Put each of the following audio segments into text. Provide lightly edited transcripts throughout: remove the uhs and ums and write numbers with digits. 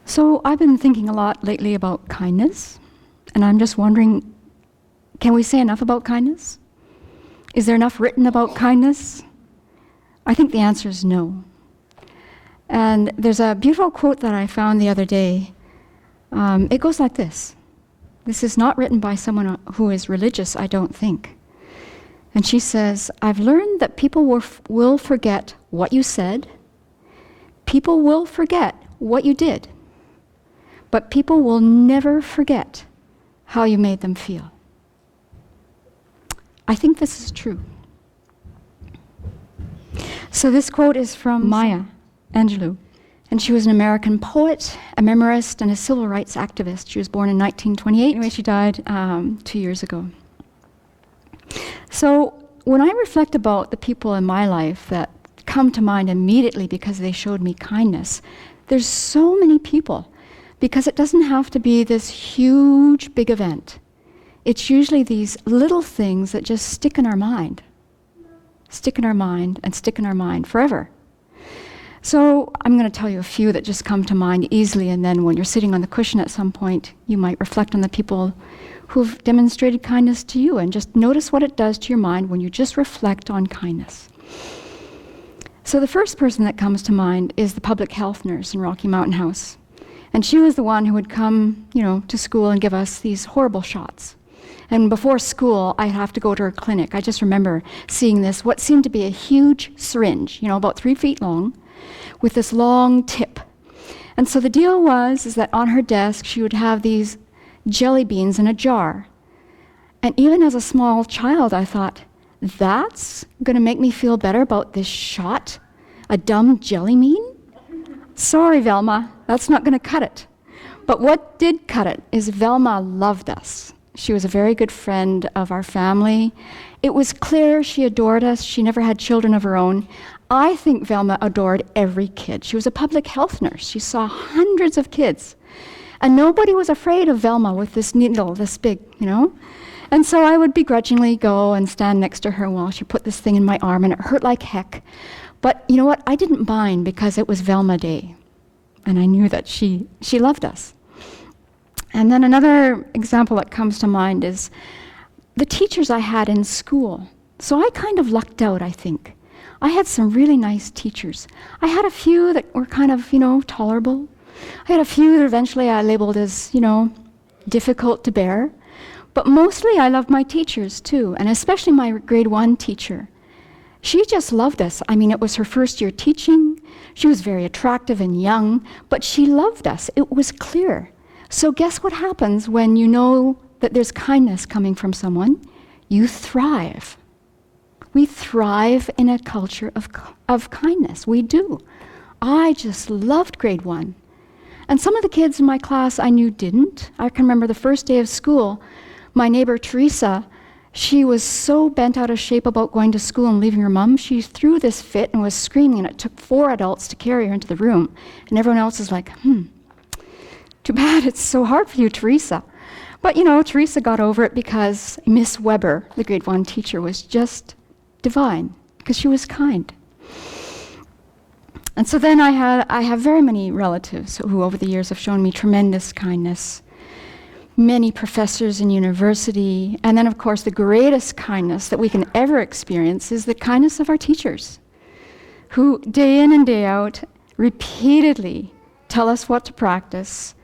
So I've been thinking a lot lately about kindness, and I'm just wondering, can we say enough about kindness? Is there enough written about kindness? I think the answer is no. And there's a beautiful quote that I found the other day. It goes like this. This is not written by someone who is religious, I don't think. And she says, I've learned that people will forget what you said, people will forget what you did, but people will never forget how you made them feel. I think this is true. So this quote is from Maya Angelou, and she was an American poet, a memoirist, and a civil rights activist. She was born in 1928. Anyway, she died 2 years ago. So when I reflect about the people in my life that come to mind immediately because they showed me kindness, there's so many people, because it doesn't have to be this huge, big event. It's usually these little things that just stick in our mind forever. So I'm going to tell you a few that just come to mind easily, and then when you're sitting on the cushion at some point, you might reflect on the people who've demonstrated kindness to you, and just notice what it does to your mind when you just reflect on kindness. So the first person that comes to mind is the public health nurse in Rocky Mountain House. And she was the one who would come, to school and give us these horrible shots. And before school, I'd have to go to her clinic. I just remember seeing this, what seemed to be a huge syringe, about 3 feet long, with this long tip. And so the deal was that on her desk, she would have these jelly beans in a jar. And even as a small child, I thought, that's going to make me feel better about this shot? A dumb jelly bean? Sorry, Velma, that's not going to cut it. But what did cut it is Velma loved us. She was a very good friend of our family. It was clear she adored us. She never had children of her own. I think Velma adored every kid. She was a public health nurse. She saw hundreds of kids. And nobody was afraid of Velma with this needle this big, And so I would begrudgingly go and stand next to her while she put this thing in my arm, and it hurt like heck. But you know what? I didn't mind because it was Velma Day. And I knew that she loved us. And then another example that comes to mind is the teachers I had in school. So I kind of lucked out, I think. I had some really nice teachers. I had a few that were kind of, tolerable. I had a few that eventually I labeled as, difficult to bear. But mostly I loved my teachers too, and especially my grade 1 teacher. She just loved us. It was her first year teaching. She was very attractive and young, but she loved us. It was clear. So guess what happens when you know that there's kindness coming from someone? You thrive. We thrive in a culture of kindness. We do. I just loved grade 1. And some of the kids in my class I knew didn't. I can remember the first day of school, my neighbor Teresa, she was so bent out of shape about going to school and leaving her mom, she threw this fit and was screaming, and it took 4 adults to carry her into the room. And everyone else was like, too bad it's so hard for you, Teresa. But Teresa got over it because Miss Weber, the grade 1 teacher, was just divine, because she was kind. And so then I have very many relatives who over the years have shown me tremendous kindness. Many professors in university, and then of course the greatest kindness that we can ever experience is the kindness of our teachers, who day in and day out repeatedly tell us what to practice.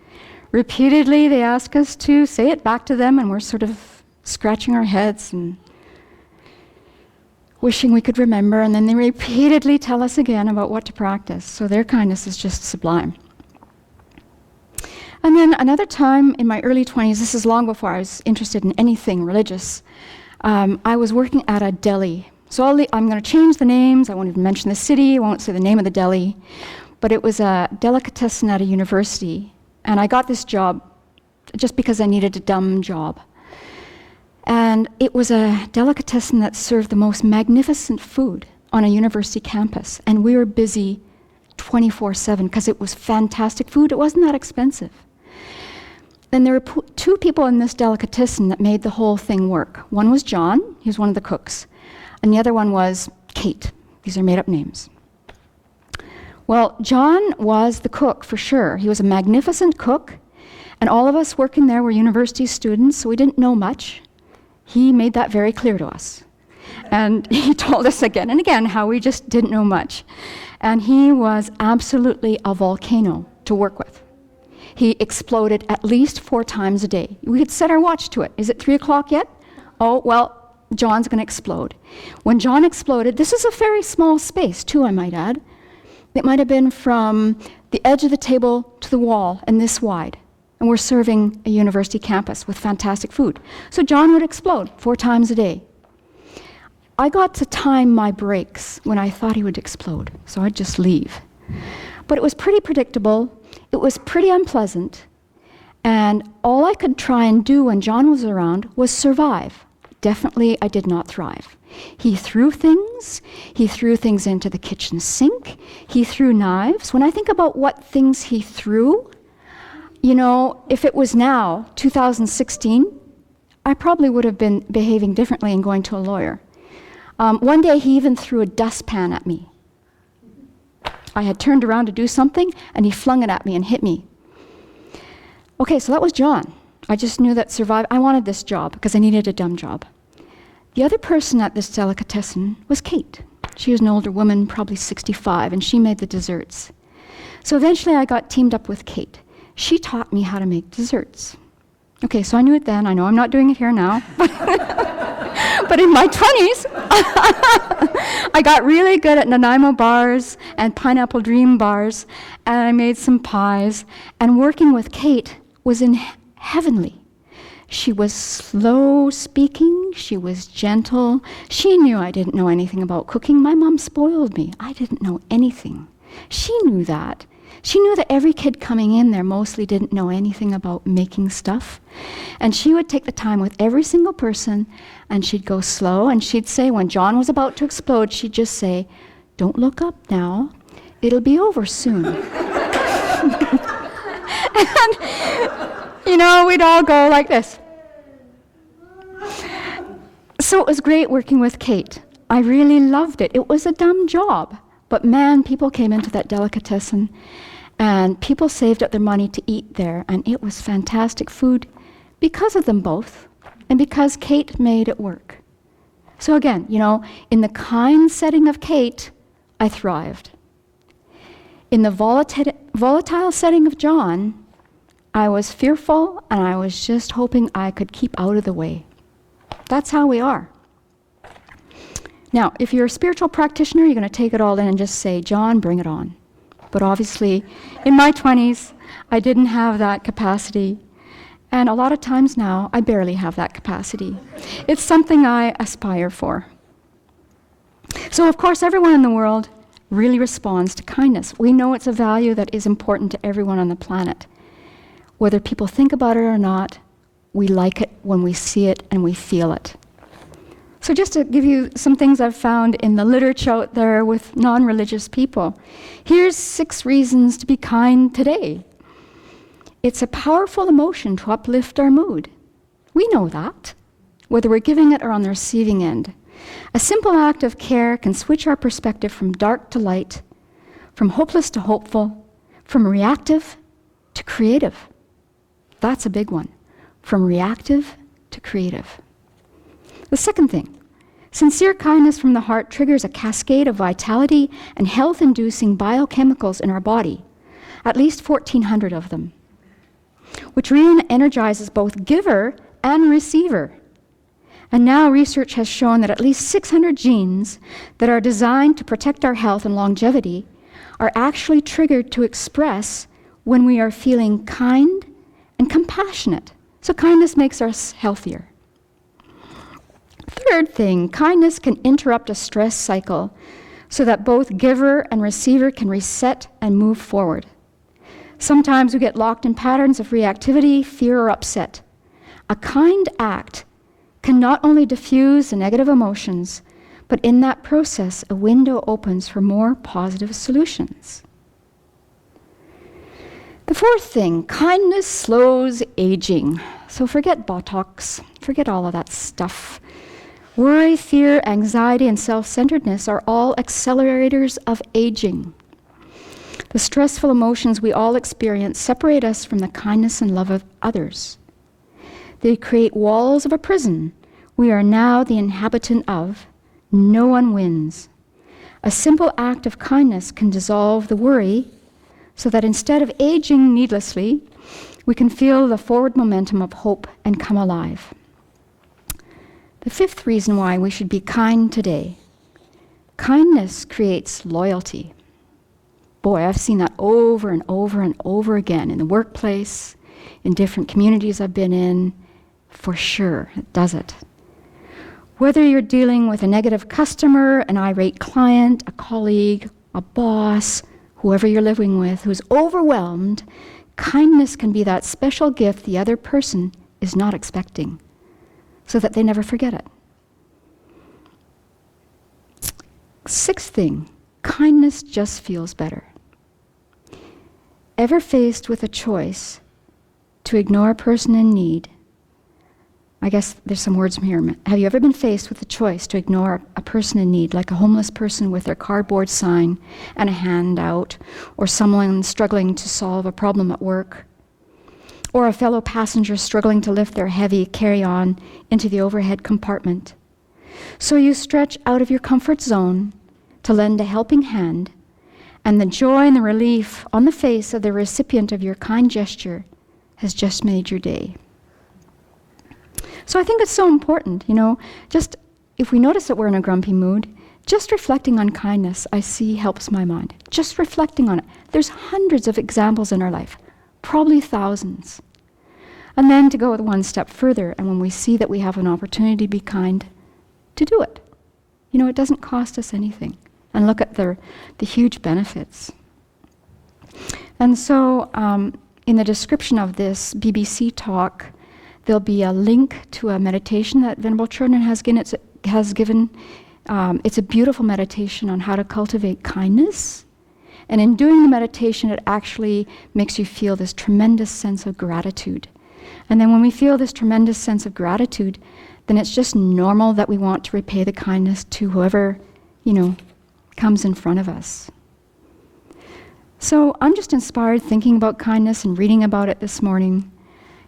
Repeatedly they ask us to say it back to them, and we're sort of scratching our heads and wishing we could remember, and then they repeatedly tell us again about what to practice. So their kindness is just sublime. And then another time in my early 20s, this is long before I was interested in anything religious, I was working at a deli. So I'm going to change the names. I won't even mention the city. I won't say the name of the deli. But it was a delicatessen at a university. And I got this job just because I needed a dumb job. And it was a delicatessen that served the most magnificent food on a university campus. And we were busy 24/7 because it was fantastic food. It wasn't that expensive. Then there were 2 people in this delicatessen that made the whole thing work. One was John, he was one of the cooks, and the other one was Kate. These are made-up names. Well, John was the cook for sure. He was a magnificent cook, and all of us working there were university students, so we didn't know much. He made that very clear to us. And he told us again and again how we just didn't know much. And he was absolutely a volcano to work with. He exploded at least 4 times a day. We could set our watch to it. Is it 3 o'clock yet? Oh, well, John's going to explode. When John exploded, this is a very small space, too, I might add. It might have been from the edge of the table to the wall and this wide. And we're serving a university campus with fantastic food. So John would explode 4 times a day. I got to time my breaks when I thought he would explode, so I'd just leave. But it was pretty predictable. It was pretty unpleasant. And all I could try and do when John was around was survive. Definitely, I did not thrive. He threw things. He threw things into the kitchen sink. He threw knives. When I think about what things he threw, you know, if it was now, 2016, I probably would have been behaving differently and going to a lawyer. One day he even threw a dustpan at me. I had turned around to do something, and he flung it at me and hit me. Okay, so that was John. I just knew that I wanted this job because I needed a dumb job. The other person at this delicatessen was Kate. She was an older woman, probably 65, and she made the desserts. So eventually I got teamed up with Kate. She taught me how to make desserts. Okay, so I knew it then. I know I'm not doing it here now. But in my 20s, I got really good at Nanaimo bars and Pineapple Dream bars, and I made some pies. And working with Kate was heavenly. She was slow speaking. She was gentle. She knew I didn't know anything about cooking. My mom spoiled me. I didn't know anything. She knew that. She knew that every kid coming in there mostly didn't know anything about making stuff. And she would take the time with every single person, and she'd go slow, and she'd say, when John was about to explode, she'd just say, "Don't look up now. It'll be over soon." And, you know, we'd all go like this. So it was great working with Kate. I really loved it. It was a dumb job. But man, people came into that delicatessen, and people saved up their money to eat there, and it was fantastic food because of them both, and because Kate made it work. So again, you know, in the kind setting of Kate, I thrived. In the volatile setting of John, I was fearful, and I was just hoping I could keep out of the way. That's how we are. Now, if you're a spiritual practitioner, you're going to take it all in and just say, "John, bring it on." But obviously, in my 20s, I didn't have that capacity. And a lot of times now, I barely have that capacity. It's something I aspire for. So, of course, everyone in the world really responds to kindness. We know it's a value that is important to everyone on the planet. Whether people think about it or not, we like it when we see it and we feel it. So just to give you some things I've found in the literature out there with non-religious people, here's 6 reasons to be kind today. It's a powerful emotion to uplift our mood. We know that, whether we're giving it or on the receiving end. A simple act of care can switch our perspective from dark to light, from hopeless to hopeful, from reactive to creative. That's a big one, from reactive to creative. The second thing, sincere kindness from the heart triggers a cascade of vitality and health-inducing biochemicals in our body, at least 1,400 of them, which re-energizes both giver and receiver. And now research has shown that at least 600 genes that are designed to protect our health and longevity are actually triggered to express when we are feeling kind and compassionate. So kindness makes us healthier. Third thing, kindness can interrupt a stress cycle so that both giver and receiver can reset and move forward. Sometimes we get locked in patterns of reactivity, fear, or upset. A kind act can not only diffuse the negative emotions, but in that process, a window opens for more positive solutions. The fourth thing, kindness slows aging. So forget Botox, forget all of that stuff. Worry, fear, anxiety, and self-centeredness are all accelerators of aging. The stressful emotions we all experience separate us from the kindness and love of others. They create walls of a prison we are now the inhabitant of. No one wins. A simple act of kindness can dissolve the worry so that instead of aging needlessly, we can feel the forward momentum of hope and come alive. The fifth reason why we should be kind today. Kindness creates loyalty. Boy, I've seen that over and over and over again in the workplace, in different communities I've been in. For sure, it does it. Whether you're dealing with a negative customer, an irate client, a colleague, a boss, whoever you're living with who's overwhelmed, kindness can be that special gift the other person is not expecting, so that they never forget it. Sixth thing, kindness just feels better. Ever faced with a choice to ignore a person in need? I guess there's some words from here. Have you ever been faced with the choice to ignore a person in need, like a homeless person with their cardboard sign and a handout, or someone struggling to solve a problem at work, or a fellow passenger struggling to lift their heavy carry-on into the overhead compartment? So you stretch out of your comfort zone to lend a helping hand, and the joy and the relief on the face of the recipient of your kind gesture has just made your day. So I think it's so important, just if we notice that we're in a grumpy mood, just reflecting on kindness, I see, helps my mind. Just reflecting on it. There's hundreds of examples in our life, probably thousands. And then to go one step further, and when we see that we have an opportunity to be kind, to do it. It doesn't cost us anything. And look at the huge benefits. And so in the description of this BBC talk, there'll be a link to a meditation that Venerable Chödrön has given. It's a beautiful meditation on how to cultivate kindness. And in doing the meditation, it actually makes you feel this tremendous sense of gratitude. And then when we feel this tremendous sense of gratitude, then it's just normal that we want to repay the kindness to whoever, comes in front of us. So I'm just inspired thinking about kindness and reading about it this morning.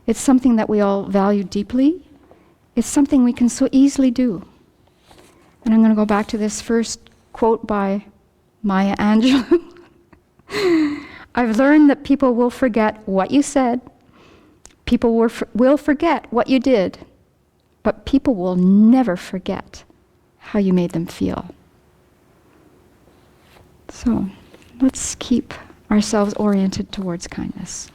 It's something that we all value deeply. It's something we can so easily do. And I'm going to go back to this first quote by Maya Angelou. I've learned that people will forget what you said. People will forget what you did. But people will never forget how you made them feel. So let's keep ourselves oriented towards kindness.